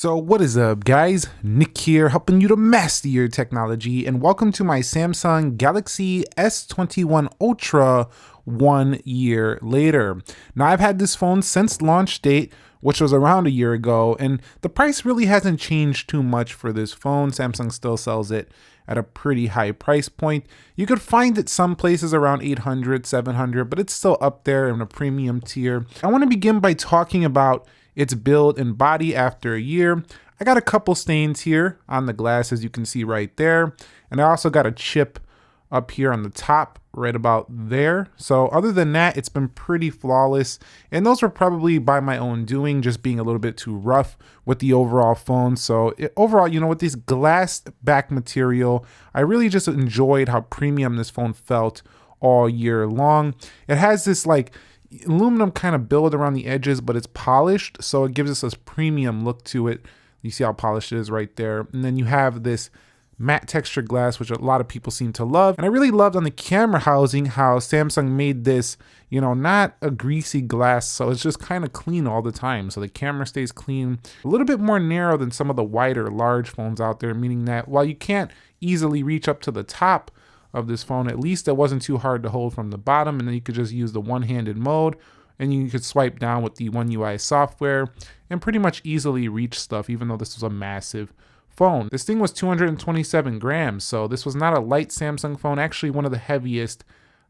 So what is up, guys? Nick here, helping you to master your technology, and welcome to my Samsung Galaxy S21 Ultra 1 year later. Now, I've had this phone since launch date, which was around a year ago, and the price really hasn't changed too much for this phone. Samsung still sells it at a pretty high price point. You could find it some places around 800, 700, but it's still up there in a premium tier. I want to begin by talking about its build and body after a year. I got a couple stains here on the glass, as you can see right there. And I also got a chip up here on the top, right about there. So other than that, it's been pretty flawless. And those were probably by my own doing, just being a little bit too rough with the overall phone. So overall, with this glass back material, I really just enjoyed how premium this phone felt all year long. It has this like aluminum kind of build around the edges, but it's polished, so it gives us this premium look to it. You see how polished it is right there. And then you have this matte texture glass, which a lot of people seem to love. And I really loved on the camera housing how Samsung made this, not a greasy glass, so it's just kind of clean all the time. So the camera stays clean, a little bit more narrow than some of the wider large phones out there, meaning that while you can't easily reach up to the top of this phone, at least it wasn't too hard to hold from the bottom, and then you could just use the one-handed mode, and you could swipe down with the One UI software and pretty much easily reach stuff, even though this was a massive phone. This thing was 227 grams, so this was not a light Samsung phone, actually one of the heaviest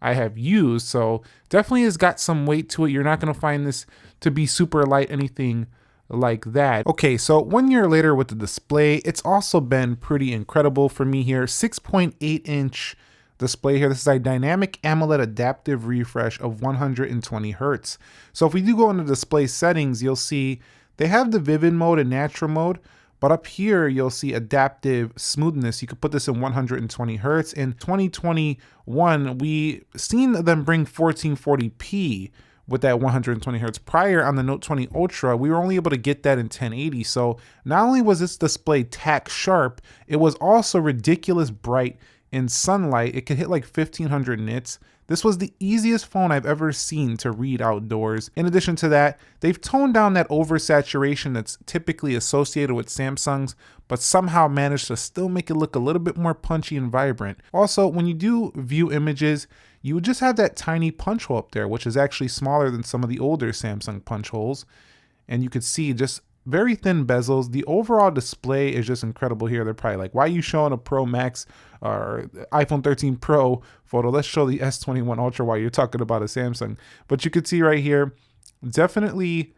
I have used, so definitely has got some weight to it. You're not going to find this to be super light, anything like that. Okay, so 1 year later with the display, it's also been pretty incredible for me here. 6.8-inch display here. This is a dynamic AMOLED adaptive refresh of 120 Hertz. So if we do go into display settings, you'll see they have the vivid mode and natural mode, but up here you'll see adaptive smoothness. You could put this in 120 Hertz. In 2021, we seen them bring 1440p with that 120 Hertz. Prior on the Note 20 Ultra, we were only able to get that in 1080. So not only was this display tack sharp, it was also ridiculous bright in sunlight. It could hit like 1500 nits. This was the easiest phone I've ever seen to read outdoors. In addition to that, they've toned down that oversaturation that's typically associated with Samsungs, but somehow managed to still make it look a little bit more punchy and vibrant. Also, when you do view images, you would just have that tiny punch hole up there, which is actually smaller than some of the older Samsung punch holes. And you could see just very thin bezels. The overall display is just incredible here. They're probably like, why are you showing a Pro Max or iPhone 13 Pro photo? Let's show the S21 Ultra while you're talking about a Samsung. But you could see right here, definitely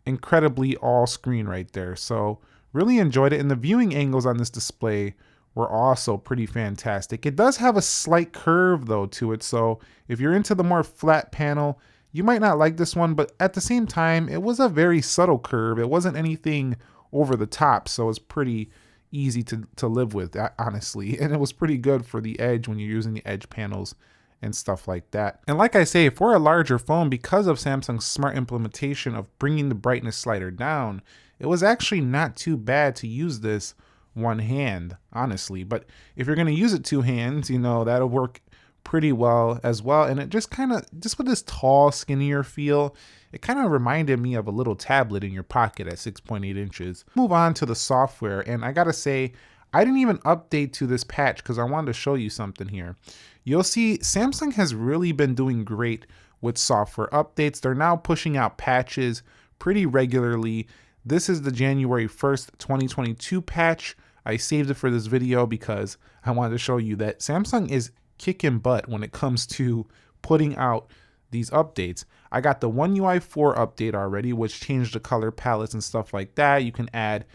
incredibly all screen right there. So really enjoyed it. And the viewing angles on this display were also pretty fantastic. It does have a slight curve though to it. So if you're into the more flat panel, you might not like this one, but at the same time, it was a very subtle curve. It wasn't anything over the top, so it's pretty easy to live with, honestly. And it was pretty good for the edge when you're using the edge panels and stuff like that. And like I say, for a larger phone, because of Samsung's smart implementation of bringing the brightness slider down, it was actually not too bad to use this one hand, honestly. But if you're going to use it two hands, that'll work pretty well as well. And it just with this tall, skinnier feel, it kind of reminded me of a little tablet in your pocket at 6.8 inches. Move on to the software, and I gotta say, I didn't even update to this patch because I wanted to show you something here. You'll see Samsung has really been doing great with software updates. They're now pushing out patches pretty regularly. This is the January 1st, 2022 patch. I saved it for this video because I wanted to show you that Samsung is kicking butt when it comes to putting out these updates. I got the One UI 4 update already, which changed the color palettes and stuff like that. You can add,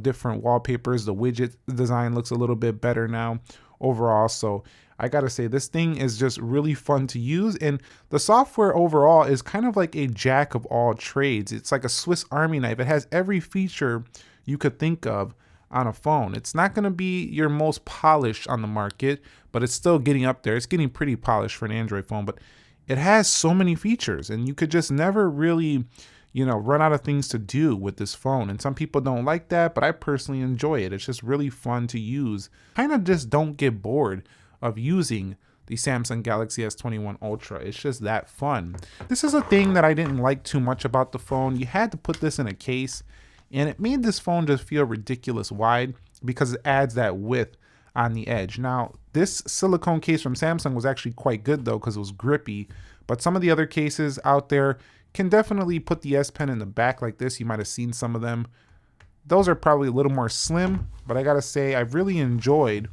different wallpapers. The widget design looks a little bit better now overall. So I gotta say, this thing is just really fun to use, and the software overall is kind of like a jack of all trades. It's like a Swiss Army knife. It has every feature you could think of on a phone. It's not going to be your most polished on the market, but it's still getting up there. It's getting pretty polished for an Android phone, but it has so many features, and you could just never really, run out of things to do with this phone. And some people don't like that, but I personally enjoy it. It's just really fun to use. Kind of just don't get bored of using the Samsung Galaxy S21 Ultra. It's just that fun. This is a thing that I didn't like too much about the phone. You had to put this in a case, and it made this phone just feel ridiculous wide because it adds that width on the edge. Now, this silicone case from Samsung was actually quite good though because it was grippy, but some of the other cases out there can definitely put the S Pen in the back like this. You might have seen some of them. Those are probably a little more slim, but I gotta say I've really enjoyed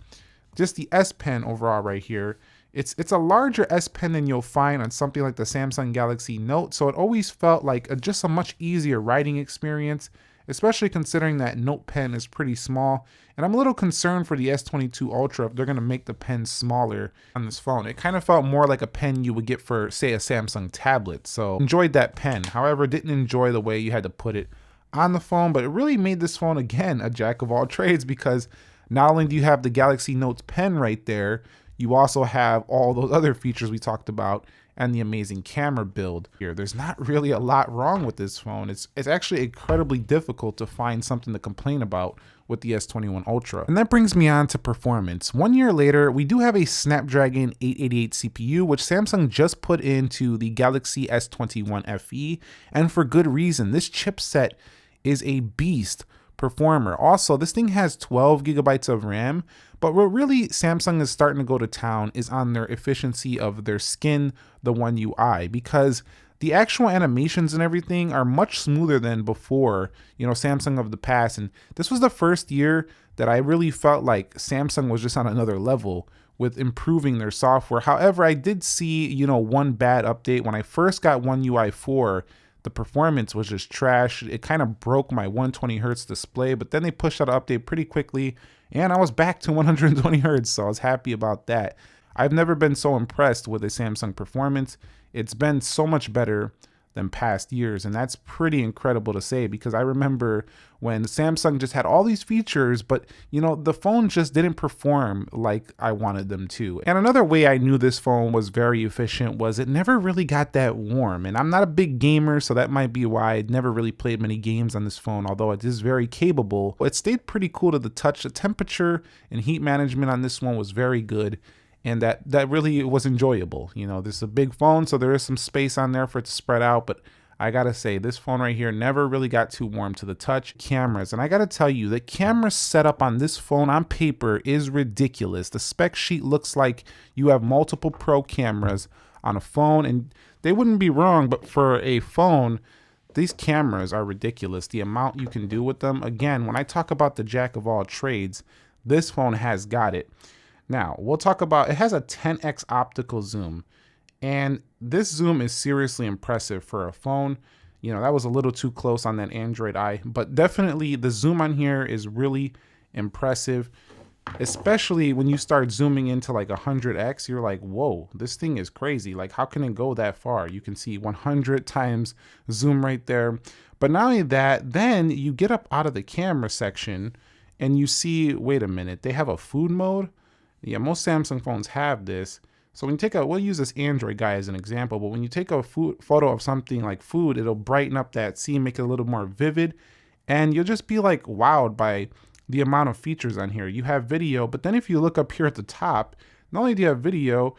just the S Pen overall right here. It's a larger S Pen than you'll find on something like the Samsung Galaxy Note, so it always felt like just a much easier writing experience, especially considering that Note pen is pretty small. And I'm a little concerned for the S22 Ultra if they're gonna make the pen smaller on this phone. It kind of felt more like a pen you would get for, say, a Samsung tablet. So enjoyed that pen. However, didn't enjoy the way you had to put it on the phone, but it really made this phone, again, a jack of all trades, because not only do you have the Galaxy Note pen right there, you also have all those other features we talked about and the amazing camera build here. There's not really a lot wrong with this phone. It's actually incredibly difficult to find something to complain about with the S21 Ultra. And that brings me on to performance. 1 year later, we do have a Snapdragon 888 CPU, which Samsung just put into the Galaxy S21 FE, and for good reason. This chipset is a beast performer. Also, this thing has 12 gigabytes of RAM, but what really Samsung is starting to go to town is on their efficiency of their skin, the One UI, because the actual animations and everything are much smoother than before, Samsung of the past. And this was the first year that I really felt like Samsung was just on another level with improving their software. However, I did see, one bad update. When I first got One UI 4, the performance was just trash. It kind of broke my 120 hertz display, but then they pushed out an update pretty quickly and I was back to 120 hertz, so I was happy about that. I've never been so impressed with a Samsung performance. It's been so much better than past years, and that's pretty incredible to say, because I remember when Samsung just had all these features, but the phone just didn't perform like I wanted them to. And another way I knew this phone was very efficient was it never really got that warm, and I'm not a big gamer, so that might be why I never really played many games on this phone, although it is very capable. It stayed pretty cool to the touch. The temperature and heat management on this one was very good, and that really was enjoyable. This is a big phone, so there is some space on there for it to spread out, but I gotta say, this phone right here never really got too warm to the touch. Cameras, and I gotta tell you, the camera setup on this phone on paper is ridiculous. The spec sheet looks like you have multiple pro cameras on a phone, and they wouldn't be wrong, but for a phone, these cameras are ridiculous. The amount you can do with them. Again, when I talk about the jack of all trades, this phone has got it. Now, we'll talk about, it has a 10x optical zoom, and this zoom is seriously impressive for a phone. That was a little too close on that Android eye, but definitely the zoom on here is really impressive, especially when you start zooming into like 100x. You're like, whoa, this thing is crazy. Like, how can it go that far? You can see 100 times zoom right there. But not only that, then you get up out of the camera section and you see, wait a minute, they have a food mode. Yeah, most Samsung phones have this. So when you take we'll use this Android guy as an example, but when you take a photo of something like food, it'll brighten up that scene, make it a little more vivid, and you'll just be like wowed by the amount of features on here. You have video, but then if you look up here at the top, not only do you have video,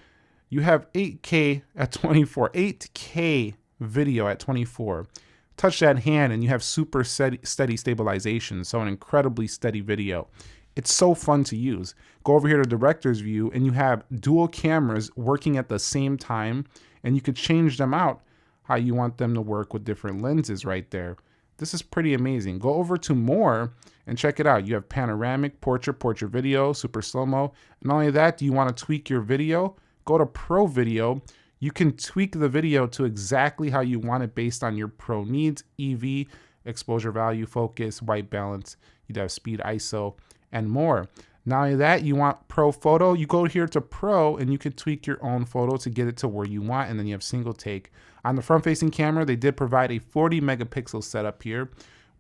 you have 8K at 24, 8K video at 24. Touch that hand and you have super steady stabilization, so an incredibly steady video. It's so fun to use. Go over here to director's view and you have dual cameras working at the same time, and you could change them out how you want them to work with different lenses right there. This is pretty amazing. Go over to more and check it out. You have panoramic, portrait video, super slow-mo. Not only that, do you want to tweak your video? Go to Pro Video. You can tweak the video to exactly how you want it based on your pro needs: EV, exposure value, focus, white balance. You'd have speed, ISO, and more. Not only that, you want Pro Photo, you go here to Pro and you can tweak your own photo to get it to where you want, and then you have single take. On the front-facing camera, they did provide a 40 megapixel setup here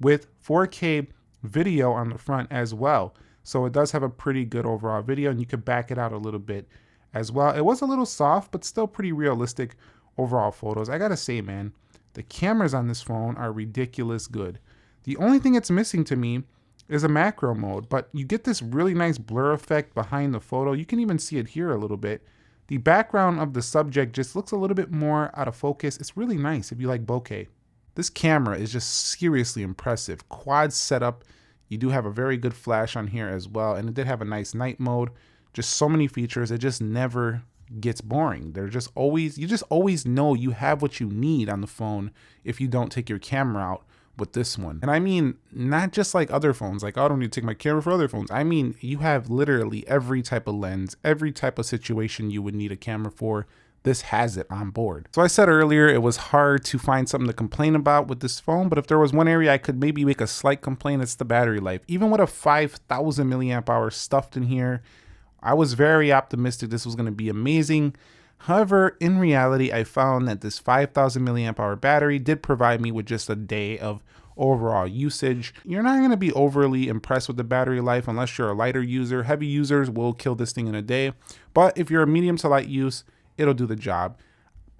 with 4K video on the front as well. So it does have a pretty good overall video, and you can back it out a little bit as well. It was a little soft, but still pretty realistic overall photos. I gotta say, man, the cameras on this phone are ridiculous good. The only thing it's missing to me is a macro mode, but you get this really nice blur effect behind the photo. You can even see it here a little bit. The background of the subject just looks a little bit more out of focus. It's really nice if you like bokeh. This camera is just seriously impressive. Quad setup. You do have a very good flash on here as well, and it did have a nice night mode. Just so many features. It just never gets boring. You just always know you have what you need on the phone if you don't take your camera out with this one. And I mean, not just like other phones, like, oh, I don't need to take my camera for other phones. I mean, you have literally every type of lens, every type of situation you would need a camera for. This has it on board. So I said earlier, it was hard to find something to complain about with this phone, but if there was one area I could maybe make a slight complaint, it's the battery life. Even with a 5,000 milliamp hour stuffed in here, I was very optimistic this was going to be amazing. However, in reality, I found that this 5,000 milliamp hour battery did provide me with just a day of overall usage. You're not going to be overly impressed with the battery life unless you're a lighter user. Heavy users will kill this thing in a day, but if you're a medium to light use, it'll do the job.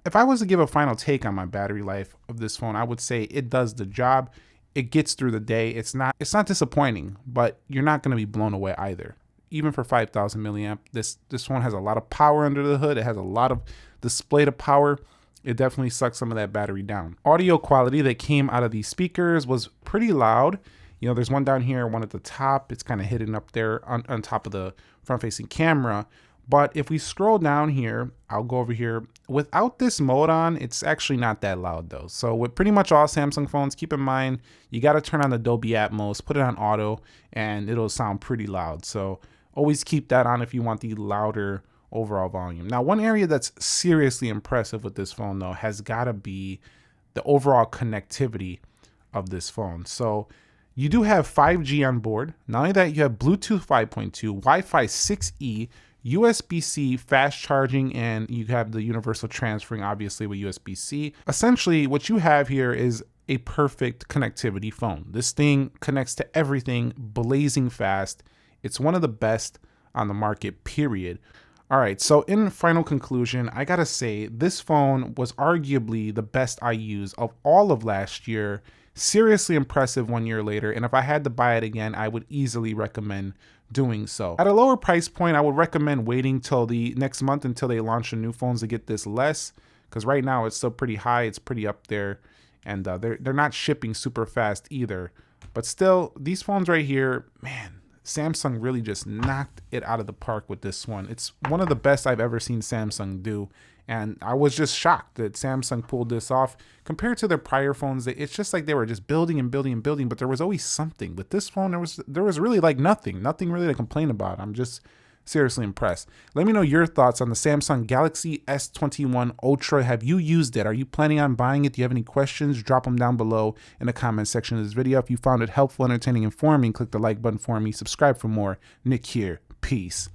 If I was to give a final take on my battery life of this phone, I would say it does the job. It gets through the day. It's not disappointing, but you're not going to be blown away either. Even for 5,000 milliamp, this phone has a lot of power under the hood. It has a lot of display to power. It definitely sucks some of that battery down. Audio quality that came out of these speakers was pretty loud. You know, there's one down here, one at the top. It's kind of hidden up there on top of the front-facing camera. But if we scroll down here, I'll go over here. Without this mode on, it's actually not that loud though. So with pretty much all Samsung phones, keep in mind, you got to turn on the Dolby Atmos, put it on auto, and it'll sound pretty loud. So always keep that on if you want the louder overall volume. Now, one area that's seriously impressive with this phone though has got to be the overall connectivity of this phone. So you do have 5G on board. Not only that, you have Bluetooth 5.2, Wi-Fi 6E, USB-C fast charging, and you have the universal transferring obviously with USB-C. Essentially what you have here is a perfect connectivity phone. This thing connects to everything blazing fast. It's one of the best on the market, period. All right, so in final conclusion, I gotta say this phone was arguably the best I used of all of last year. Seriously impressive 1 year later, and if I had to buy it again, I would easily recommend doing so. At a lower price point, I would recommend waiting till the next month until they launch the new phones to get this less, because right now it's still pretty high, it's pretty up there, and they're not shipping super fast either. But still, these phones right here, man, Samsung really just knocked it out of the park with this one. It's one of the best I've ever seen Samsung do. And I was just shocked that Samsung pulled this off compared to their prior phones. It's just like they were just building and building and building, but there was always something. With this phone, there was really like nothing really to complain about. I'm just seriously impressed. Let me know your thoughts on the Samsung Galaxy S21 Ultra. Have you used it? Are you planning on buying it? Do you have any questions? Drop them down below in the comment section of this video. If you found it helpful, entertaining, informing, click the like button for me. Subscribe for more. Nick here. Peace.